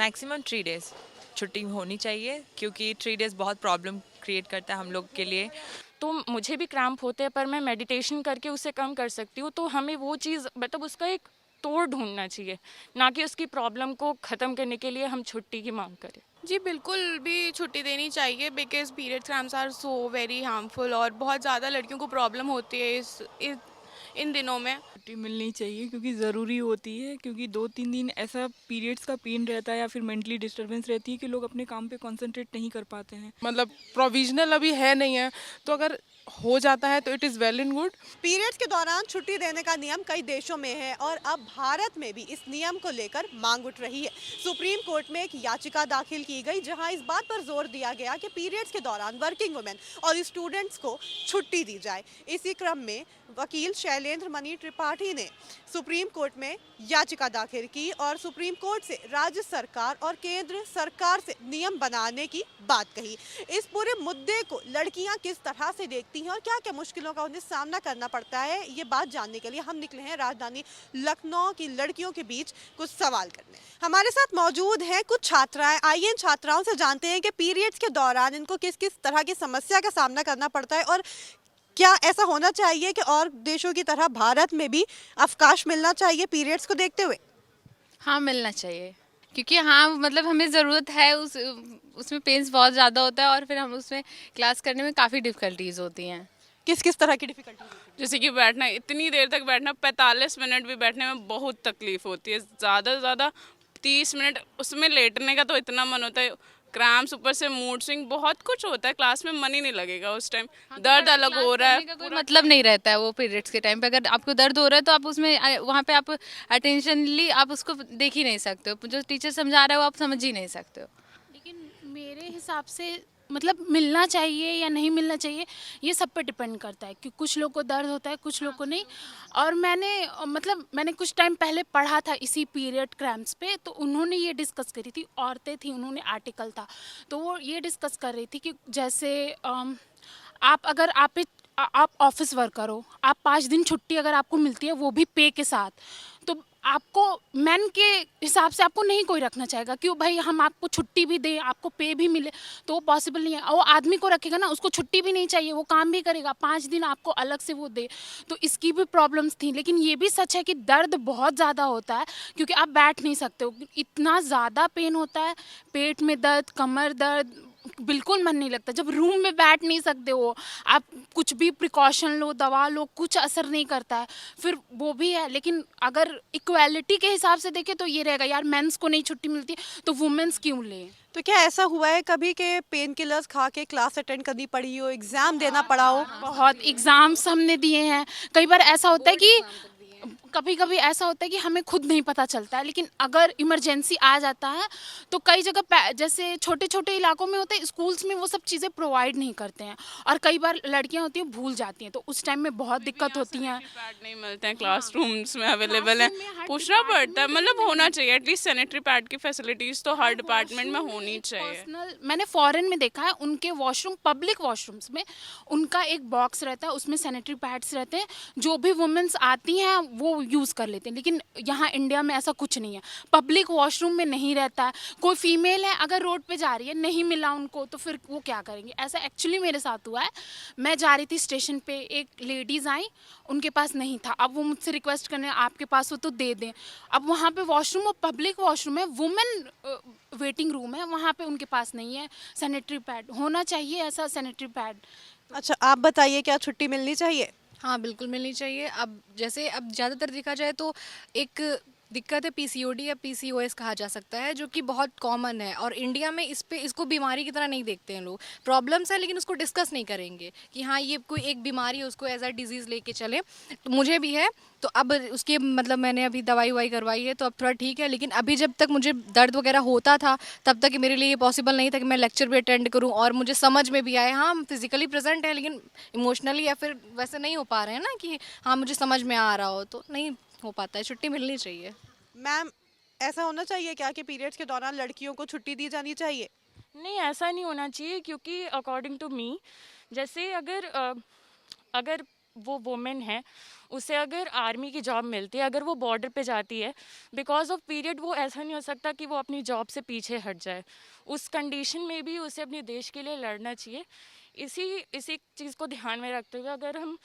Maximum 3 days छुट्टी होनी चाहिए, क्योंकि 3 डेज़ बहुत प्रॉब्लम क्रिएट करता है हम लोग के लिए। तो मुझे भी क्रैम्प होते हैं, पर मैं मेडिटेशन करके उसे कम कर सकती हूँ। तो हमें वो चीज़ मतलब उसका एक तोड़ ढूंढना चाहिए, ना कि उसकी प्रॉब्लम को ख़त्म करने के लिए हम छुट्टी की मांग करें। जी बिल्कुल भी छुट्टी देनी चाहिए, because period cramps are so very harmful और बहुत ज़्यादा लड़कियों को प्रॉब्लम होती है इन दिनों में। छुट्टी मिलनी चाहिए क्योंकि ज़रूरी होती है, क्योंकि 2-3 दिन ऐसा पीरियड्स का पेन रहता है या फिर मेंटली डिस्टरबेंस रहती है कि लोग अपने काम पे कंसंट्रेट नहीं कर पाते हैं। मतलब प्रोविजनल अभी है नहीं है, तो अगर हो जाता है तो it is well and good. Periods के दौरान छुट्टी देने का नियम कई देशों में है और अब भारत में भी इस नियम को लेकर मांग उठ रही है। सुप्रीम कोर्ट में एक याचिका दाखिल की गई जहां इस बात पर जोर दिया गया कि पीरियड्स के दौरान वर्किंग वुमेन और स्टूडेंट्स को छुट्टी दी जाए। इसी क्रम में वकील शैलेंद्र मणि त्रिपाठी ने सुप्रीम कोर्ट में याचिका दाखिल की और सुप्रीम कोर्ट से राज्य सरकार और केंद्र सरकार से नियम बनाने की बात कही। इस पूरे मुद्दे को लड़कियां किस तरह से देखती हैं और क्या क्या मुश्किलों का उन्हें सामना करना पड़ता है, ये बात जानने के लिए हम निकले हैं राजधानी लखनऊ की लड़कियों के बीच कुछ सवाल करने। हमारे साथ मौजूद हैं कुछ छात्राएं। आइए इन छात्राओं से जानते हैं कि पीरियड्स के दौरान इनको किस किस तरह की समस्या का सामना करना पड़ता है और क्या ऐसा होना चाहिए कि और देशों की तरह भारत में भी अवकाश मिलना चाहिए पीरियड्स को देखते हुए। हाँ, मिलना चाहिए, क्योंकि हाँ मतलब हमें ज़रूरत है उसमें पेन्स बहुत ज़्यादा होता है और फिर हम उसमें क्लास करने में काफ़ी डिफ़िकल्टीज़ होती हैं। किस किस तरह की डिफिकल्टी? जैसे कि बैठना, इतनी देर तक बैठना, 45 मिनट भी बैठने में बहुत तकलीफ होती है। ज़्यादा से ज़्यादा 30 मिनट उसमें लेटने का तो इतना मन होता है। क्रैम्प्स, ऊपर से मूड स्विंग, बहुत कुछ होता है। क्लास में मन ही नहीं लगेगा उस टाइम। दर्द अलग हो रहा है, कोई मतलब नहीं रहता है वो पीरियड्स के टाइम पे। अगर आपको दर्द हो रहा है तो आप उसमें वहाँ पे आप अटेंशनली आप उसको देख ही नहीं सकते हो, जो टीचर समझा रहा है वो आप समझ ही नहीं सकते हो। लेकिन मेरे हिसाब से मतलब मिलना चाहिए या नहीं मिलना चाहिए ये सब पे डिपेंड करता है कि कुछ लोग को दर्द होता है, कुछ लोग को नहीं। और मैंने कुछ टाइम पहले पढ़ा था इसी पीरियड क्रैम्प्स पे, तो उन्होंने ये डिस्कस करी थी, औरतें थी, उन्होंने आर्टिकल था, तो वो ये डिस्कस कर रही थी कि जैसे आप अगर आप ऑफिस वर्कर हो, आप 5 दिन छुट्टी अगर आपको मिलती है वो भी पे के साथ, तो आपको मैन के हिसाब से आपको नहीं कोई रखना चाहेगा। क्यों भाई, हम आपको छुट्टी भी दें, आपको पे भी मिले, तो वो पॉसिबल नहीं है। और वो आदमी को रखेगा ना, उसको छुट्टी भी नहीं चाहिए, वो काम भी करेगा, 5 दिन आपको अलग से वो दे, तो इसकी भी प्रॉब्लम्स थी। लेकिन ये भी सच है कि दर्द बहुत ज़्यादा होता है, क्योंकि आप बैठ नहीं सकते हो, इतना ज़्यादा पेन होता है, पेट में दर्द, कमर दर्द, बिल्कुल मन नहीं लगता। जब रूम में बैठ नहीं सकते हो, आप कुछ भी प्रिकॉशन लो, दवा लो, कुछ असर नहीं करता है, फिर वो भी है। लेकिन अगर इक्वालिटी के हिसाब से देखें तो ये रहेगा, यार मेंस को नहीं छुट्टी मिलती तो वुमेन्स क्यों लें। तो क्या ऐसा हुआ है कभी के पेन किलर्स खा के क्लास अटेंड करनी पड़ी हो, एग्जाम देना पड़ा हो? बहुत एग्ज़ाम्स हमने दिए हैं। कई बार ऐसा होता है कि कभी कभी ऐसा होता है कि हमें खुद नहीं पता चलता है, लेकिन अगर इमरजेंसी आ जाता है तो कई जगह जैसे छोटे छोटे इलाकों में होते हैं, स्कूल्स में वो सब चीज़ें प्रोवाइड नहीं करते हैं, और कई बार लड़कियां होती हैं भूल जाती हैं, तो उस टाइम में बहुत दिक्कत होती हैं। पैड नहीं मिलते हैं क्लासरूम्स में अवेलेबल है, पूछना पड़ता है। मतलब होना चाहिए एटलीस्ट सैनिटरी पैड की फैसिलिटीज़ तो हर डिपार्टमेंट में होनी चाहिए। पर्सनल मैंने फॉरेन में देखा है, उनके वॉशरूम, पब्लिक वॉशरूम्स में उनका एक बॉक्स रहता है, उसमें सैनिटरी पैड्स रहते हैं, जो भी वुमेन्स आती हैं वो यूज़ कर लेते हैं। लेकिन यहाँ इंडिया में ऐसा कुछ नहीं है, पब्लिक वॉशरूम में नहीं रहता है। कोई फीमेल है अगर रोड पे जा रही है, नहीं मिला उनको, तो फिर वो क्या करेंगे। ऐसा एक्चुअली मेरे साथ हुआ है। मैं जा रही थी स्टेशन पे, एक लेडीज़ आई, उनके पास नहीं था। अब वो मुझसे रिक्वेस्ट करने, आपके पास हो तो दे दें। अब वहाँ पे वॉशरूम, वो पब्लिक वॉशरूम है, वुमेन वेटिंग रूम है, वहाँ पे उनके पास नहीं है सैनिटरी पैड। होना चाहिए ऐसा सैनिटरी पैड। अच्छा, आप बताइए, क्या छुट्टी मिलनी चाहिए? हाँ, बिल्कुल मिलनी चाहिए। अब ज़्यादातर देखा जाए तो एक दिक्कत है पीसीओडी या पीसीओएस कहा जा सकता है, जो कि बहुत कॉमन है, और इंडिया में इसको बीमारी की तरह नहीं देखते हैं लोग। प्रॉब्लम्स है लेकिन उसको डिस्कस नहीं करेंगे कि हाँ ये कोई एक बीमारी है, उसको एज अ डिजीज़ लेके चले। तो मुझे भी है, तो अब उसके मतलब मैंने अभी दवाई ववाई करवाई है, तो अब थोड़ा ठीक है। लेकिन अभी जब तक मुझे दर्द वगैरह होता था तब तक मेरे लिए ये पॉसिबल नहीं था कि मैं लेक्चर भी अटेंड करूँ और मुझे समझ में भी आए। हाँ, हम फिजिकली प्रेजेंट है लेकिन इमोशनली या फिर वैसे नहीं हो पा रहे हैं ना कि हाँ मुझे समझ में आ रहा हो, तो नहीं हो पाता है। छुट्टी मिलनी चाहिए। मैम, ऐसा होना चाहिए क्या कि पीरियड्स के दौरान लड़कियों को छुट्टी दी जानी चाहिए? नहीं, ऐसा नहीं होना चाहिए, क्योंकि अकॉर्डिंग टू मी, जैसे अगर वो वुमेन है उसे अगर आर्मी की जॉब मिलती है, अगर वो बॉर्डर पे जाती है बिकॉज ऑफ पीरियड, वो ऐसा नहीं हो सकता कि वो अपनी जॉब से पीछे हट जाए। उस कंडीशन में भी उसे अपने देश के लिए लड़ना चाहिए। इसी चीज़ को ध्यान में रखते हुए अगर हम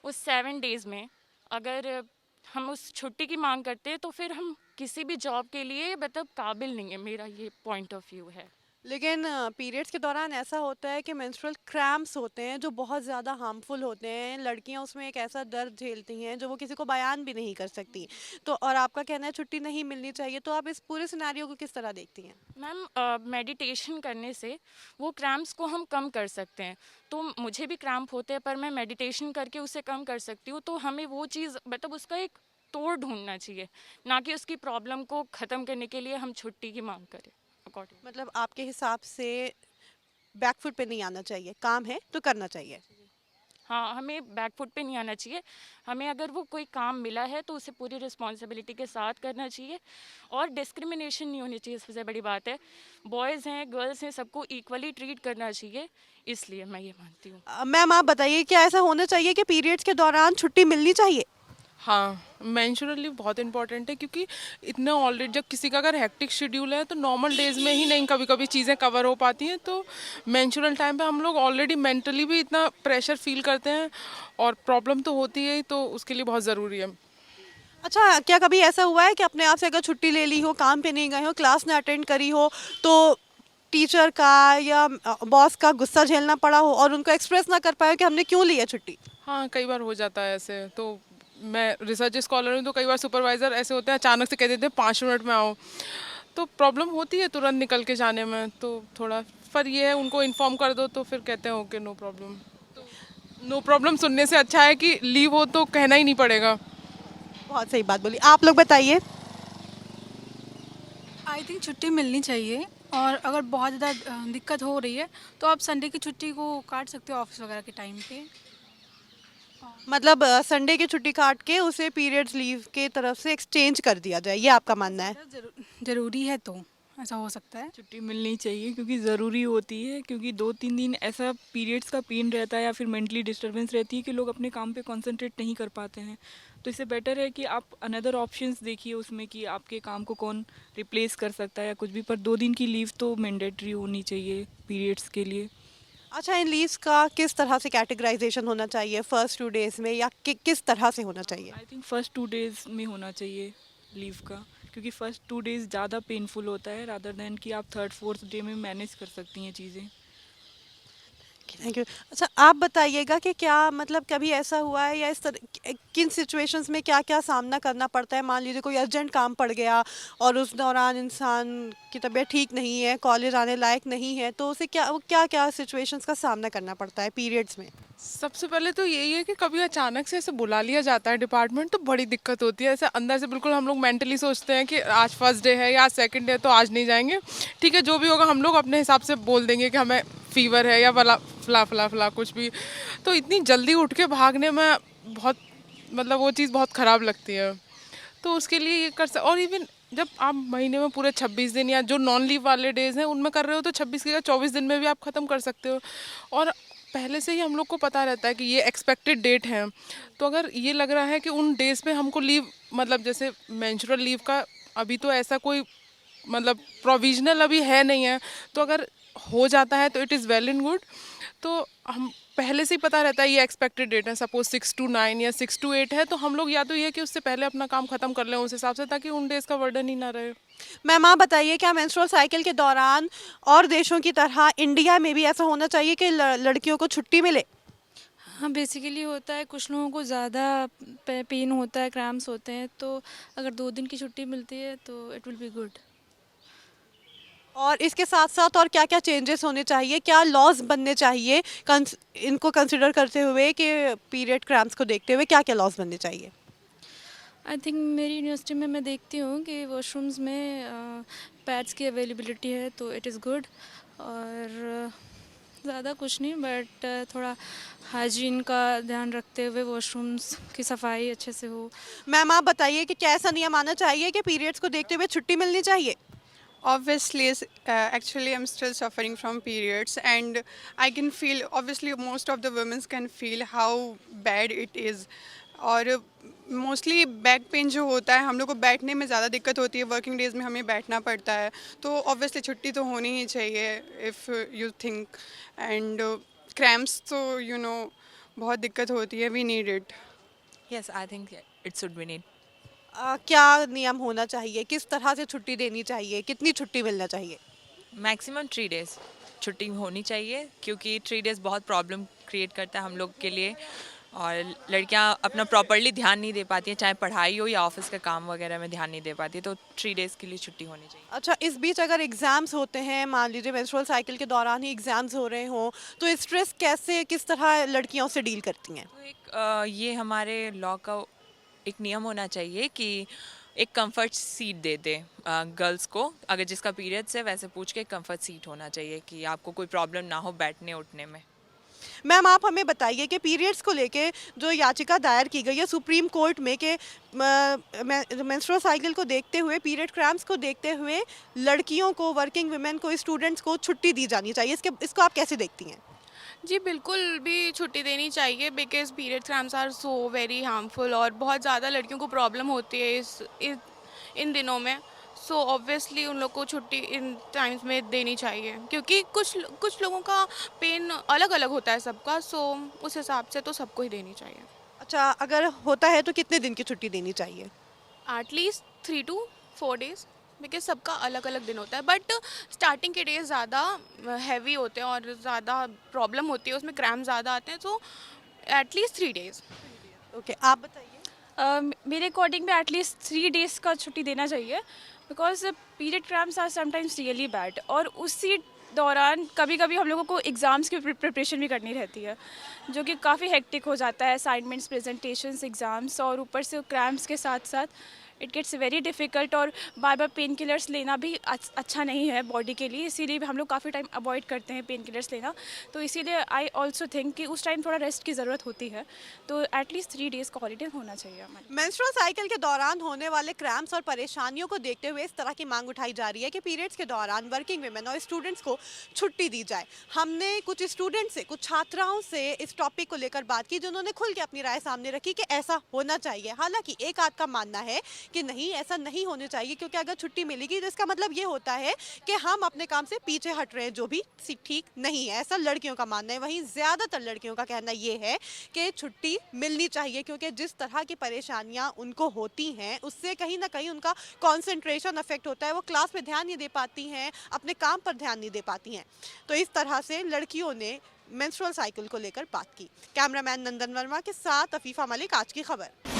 उस 7 डेज़ में अगर हम उस छुट्टी की मांग करते हैं तो फिर हम किसी भी जॉब के लिए मतलब काबिल नहीं है, मेरा ये पॉइंट ऑफ व्यू है। लेकिन पीरियड्स के दौरान ऐसा होता है कि मेंस्ट्रुअल क्रैम्प्स होते हैं जो बहुत ज़्यादा हार्मफुल होते हैं। लड़कियां उसमें एक ऐसा दर्द झेलती हैं जो वो किसी को बयान भी नहीं कर सकती। तो और आपका कहना है छुट्टी नहीं मिलनी चाहिए, तो आप इस पूरे सिनेरियो को किस तरह देखती हैं? मैम, मेडिटेशन करने से वो क्रैम्प्स को हम कम कर सकते हैं। तो मुझे भी क्रैम्प होते हैं पर मैं मेडिटेशन करके उसे कम कर सकती हूँ। तो हमें वो चीज़ मतलब उसका एक तोड़ ढूंढना चाहिए, ना कि उसकी प्रॉब्लम को ख़त्म करने के लिए हम छुट्टी की मांग करें। अकॉर्डिंग मतलब आपके हिसाब से बैकफुट पे नहीं आना चाहिए, काम है तो करना चाहिए। हाँ, हमें बैकफुट पे नहीं आना चाहिए। हमें अगर वो कोई काम मिला है तो उसे पूरी रिस्पॉन्सिबिलिटी के साथ करना चाहिए और डिस्क्रिमिनेशन नहीं होनी चाहिए। सबसे बड़ी बात है, बॉयज़ हैं गर्ल्स हैं सबको इक्वली ट्रीट करना चाहिए, इसलिए मैं ये मानती हूँ। मैम आप बताइए, क्या ऐसा होना चाहिए कि पीरियड्स के दौरान छुट्टी मिलनी चाहिए? हाँ, मेंस्ट्रुअल लीव बहुत इंपॉर्टेंट है, क्योंकि इतना ऑलरेडी जब किसी का अगर हेक्टिक शेड्यूल है तो नॉर्मल डेज में ही नहीं कभी कभी चीज़ें कवर हो पाती हैं। तो मेंस्ट्रुअल टाइम पे हम लोग ऑलरेडी मेंटली भी इतना प्रेशर फील करते हैं और प्रॉब्लम तो होती है ही, तो उसके लिए बहुत ज़रूरी है। अच्छा, क्या कभी ऐसा हुआ है कि अपने आप से अगर छुट्टी ले ली हो, काम पे नहीं गए हो, क्लास ना अटेंड करी हो, तो टीचर का या बॉस का गुस्सा झेलना पड़ा हो और उनको एक्सप्रेस ना कर पाए हो कि हमने क्यों ली है छुट्टी? हाँ, कई बार हो जाता है ऐसे। तो मैं रिसर्च स्कॉलर हूँ, तो कई बार सुपरवाइज़र ऐसे होते हैं अचानक से कह देते हैं 5 मिनट में आओ, तो प्रॉब्लम होती है तुरंत निकल के जाने में। तो थोड़ा पर ये है, उनको इन्फॉर्म कर दो तो फिर कहते हैं ओके नो प्रॉब्लम। तो नो प्रॉब्लम सुनने से अच्छा है कि लीव हो तो कहना ही नहीं पड़ेगा। बहुत सही बात बोली। आप लोग बताइए। आई थिंक छुट्टी मिलनी चाहिए, और अगर बहुत ज़्यादा दिक्कत हो रही है तो आप संडे की छुट्टी को काट सकते हो ऑफिस वगैरह के टाइम पे। मतलब संडे की छुट्टी काट के उसे पीरियड्स लीव के तरफ से एक्सचेंज कर दिया जाए, ये आपका मानना है? ज़रूरी है तो ऐसा हो सकता है। छुट्टी मिलनी चाहिए क्योंकि ज़रूरी होती है, क्योंकि 2-3 दिन ऐसा पीरियड्स का पेन रहता है या फिर मेंटली डिस्टरबेंस रहती है कि लोग अपने काम पे कंसंट्रेट नहीं कर पाते हैं। तो इससे बेटर है कि आप अनदर ऑप्शंस देखिए उसमें कि आपके काम को कौन रिप्लेस कर सकता है या कुछ भी, पर 2 दिन की लीव तो मैंडेटरी होनी चाहिए पीरियड्स के लिए। अच्छा, इन लीव्स का किस तरह से कैटेगराइजेशन होना चाहिए, फर्स्ट 2 डेज में या किस तरह से होना चाहिए? आई थिंक फर्स्ट 2 डेज़ में होना चाहिए लीव का, क्योंकि फर्स्ट 2 डेज़ ज़्यादा पेनफुल होता है रादर देन कि आप 3rd-4th डे में मैनेज कर सकती हैं चीज़ें। Thank you. अच्छा, आप बताइएगा कि क्या मतलब कभी ऐसा हुआ है या इस तरह किन सिचुएशंस में क्या-क्या सामना करना पड़ता है? मान लीजिए कोई अर्जेंट काम पड़ गया और उस दौरान इंसान की तबीयत ठीक नहीं है, कॉलेज आने लायक नहीं है, तो उसे क्या-क्या सिचुएशंस का सामना करना पड़ता है पीरियड्स में? सबसे पहले तो यही है कि कभी अचानक से ऐसे बुला लिया जाता है डिपार्टमेंट, तो बड़ी दिक्कत होती है। ऐसे अंदर से बिल्कुल हम लोग मेंटली सोचते हैं कि आज फर्स्ट डे है या आज सेकंड डे है तो आज नहीं जाएंगे, ठीक है जो भी होगा हम लोग अपने हिसाब से बोल देंगे कि हमें फीवर है या फला कुछ भी। तो इतनी जल्दी उठ के भागने में बहुत मतलब वो चीज़ बहुत ख़राब लगती है। तो उसके लिए ये और इवन जब आप महीने में पूरे 26 दिन या जो नॉन लीव वाले डेज़ हैं उनमें कर रहे हो तो 26 के या 24 दिन में भी आप ख़त्म कर सकते हो। और पहले से ही हम लोग को पता रहता है कि ये एक्सपेक्टेड डेट है, तो अगर ये लग रहा है कि उन डेज़ पे हमको लीव मतलब जैसे मेंस्ट्रुअल लीव का अभी तो ऐसा कोई मतलब प्रोविजनल अभी है नहीं है, तो अगर हो जाता है तो it is well and good. तो हम पहले से ही पता रहता है ये एक्सपेक्टेड डेट है, सपोज 6 to 9 या 6 to 8 है, तो हम लोग या तो ये कि उससे पहले अपना काम ख़त्म कर लें उस हिसाब से, ताकि उन डेज़ का वर्डन ही ना रहे। मैम आप बताइए, क्या मेंस्ट्रुअल साइकिल के दौरान और देशों की तरह इंडिया में भी ऐसा होना चाहिए कि लड़कियों को छुट्टी मिले? हाँ, बेसिकली होता है, कुछ लोगों को ज़्यादा पेन होता है, क्रैम्प्स होते हैं, तो अगर 2 दिन की छुट्टी मिलती है तो इट विल बी गुड। और इसके साथ साथ और क्या क्या चेंजेस होने चाहिए, क्या लॉज बनने चाहिए इनको कंसिडर करते हुए कि पीरियड क्रैम्प्स को देखते हुए क्या क्या लॉज बनने चाहिए? आई थिंक मेरी यूनिवर्सिटी में मैं देखती हूँ कि वॉशरूम्स में पैड्स की अवेलेबिलिटी है तो इट इज़ गुड, और ज़्यादा कुछ नहीं, बट थोड़ा हाइजीन का ध्यान रखते हुए वॉशरूम्स की सफाई अच्छे से हो। मैम आप बताइए कि क्या ऐसा नियम आना चाहिए कि पीरियड्स को देखते हुए छुट्टी मिलनी चाहिए? Obviously, actually, I'm still suffering from periods, and I can feel. Obviously, most of the women can feel how bad it is. और मोस्टली बैक पेन जो होता है, हम लोग को बैठने में ज़्यादा दिक्कत होती है, वर्किंग डेज में हमें बैठना पड़ता है, तो ऑब्वियसली छुट्टी तो होनी ही चाहिए if you think. And cramps तो बहुत दिक्कत होती है, we need it. Yes, I think it should be need. क्या नियम होना चाहिए, किस तरह से छुट्टी देनी चाहिए, कितनी छुट्टी मिलना चाहिए? मैक्सिमम 3 डेज़ छुट्टी होनी चाहिए, क्योंकि 3 डेज़ बहुत प्रॉब्लम क्रिएट करता है हम लोग के लिए, और लड़कियां अपना प्रॉपरली ध्यान नहीं दे पाती हैं, चाहे पढ़ाई हो या ऑफिस के काम वगैरह में ध्यान नहीं दे पाती, तो 3 डेज़ के लिए छुट्टी होनी चाहिए। अच्छा, इस बीच अगर एग्ज़ाम्स होते हैं, मान लीजिए मेंस्ट्रुअल साइकिल के दौरान ही एग्ज़ाम्स हो रहे हों, तो स्ट्रेस कैसे, किस तरह लड़कियों से डील करती हैं? तो एक ये हमारे लॉ का एक नियम होना चाहिए कि एक कंफर्ट सीट दे दे गर्ल्स को, अगर जिसका पीरियड्स है वैसे पूछ के कंफर्ट सीट होना चाहिए कि आपको कोई प्रॉब्लम ना हो बैठने उठने में। मैम, आप हमें बताइए कि पीरियड्स को लेके जो याचिका दायर की गई है सुप्रीम कोर्ट में कि मेंस्ट्रुअल साइकिल को देखते हुए, पीरियड क्रैम्प्स को देखते हुए लड़कियों को, वर्किंग वुमेन को, स्टूडेंट्स को छुट्टी दी जानी चाहिए, इसको आप कैसे देखती हैं? जी बिल्कुल भी छुट्टी देनी चाहिए, because period cramps are so very harmful और बहुत ज़्यादा लड़कियों को प्रॉब्लम होती है इन दिनों में। सो ऑब्वियसली उन लोग को छुट्टी इन टाइम्स में देनी चाहिए, क्योंकि कुछ लोगों का पेन अलग अलग होता है सबका, सो उस हिसाब से तो सबको ही देनी चाहिए। अच्छा, अगर होता है तो कितने दिन की छुट्टी देनी चाहिए? एटलीस्ट 3 to 4 days, बिकॉज सबका अलग अलग दिन होता है, बट स्टार्टिंग के डेज ज़्यादा हैवी होते हैं और ज़्यादा प्रॉब्लम होती है, उसमें क्रैम्प ज़्यादा आते हैं, तो एटलीस्ट 3 days। ओके, आप बताइए। मेरे अकॉर्डिंग में एटलीस्ट 3 डेज़ का छुट्टी देना चाहिए, because period cramps are sometimes really bad, और उसी दौरान कभी कभी हम लोगों को एग्ज़ाम्स की प्रिपरेशन भी करनी रहती है, जो कि काफ़ी हेक्टिक हो जाता है, असाइनमेंट्स, प्रेजेंटेशंस, एग्ज़ाम्स, और ऊपर से क्रैम्प्स के साथ साथ इट गेट्स वेरी डिफ़िकल्ट, और बार बार पेन किलर्स लेना भी अच्छा नहीं है बॉडी के लिए, इसीलिए हम लोग काफ़ी टाइम अवॉइड करते हैं पेन किलर्स लेना। तो इसीलिए आई ऑल्सो थिंक कि उस टाइम थोड़ा रेस्ट की ज़रूरत होती है, तो एटलीस्ट 3 डेज़ का हॉलीडे होना चाहिए हमारे। मेंस्ट्रुअल साइकिल के दौरान होने वाले क्रैम्प्स और परेशानियों को देखते हुए इस तरह की मांग उठाई जा रही है कि पीरियड्स के दौरान वर्किंग वुमेन और स्टूडेंट्स को छुट्टी दी जाए। हमने कुछ स्टूडेंट से, कुछ छात्राओं से इस टॉपिक को लेकर बात की, जिन्होंने खुल के अपनी राय सामने रखी कि ऐसा होना चाहिए। हालांकि एक आध का मानना है कि नहीं, ऐसा नहीं होनी चाहिए, क्योंकि अगर छुट्टी मिलेगी तो इसका मतलब ये होता है कि हम अपने काम से पीछे हट रहे हैं, जो भी ठीक नहीं है, ऐसा लड़कियों का मानना है। वहीं ज़्यादातर लड़कियों का कहना ये है कि छुट्टी मिलनी चाहिए, क्योंकि जिस तरह की परेशानियां उनको होती हैं उससे कहीं ना कहीं उनका कंसंट्रेशन अफेक्ट होता है, वो क्लास में ध्यान नहीं दे पाती हैं, अपने काम पर ध्यान नहीं दे पाती हैं। तो इस तरह से लड़कियों ने मेंस्ट्रुअल साइकिल को लेकर बात की। कैमरामैन नंदन वर्मा के साथ अफीफा मलिक, आज की खबर।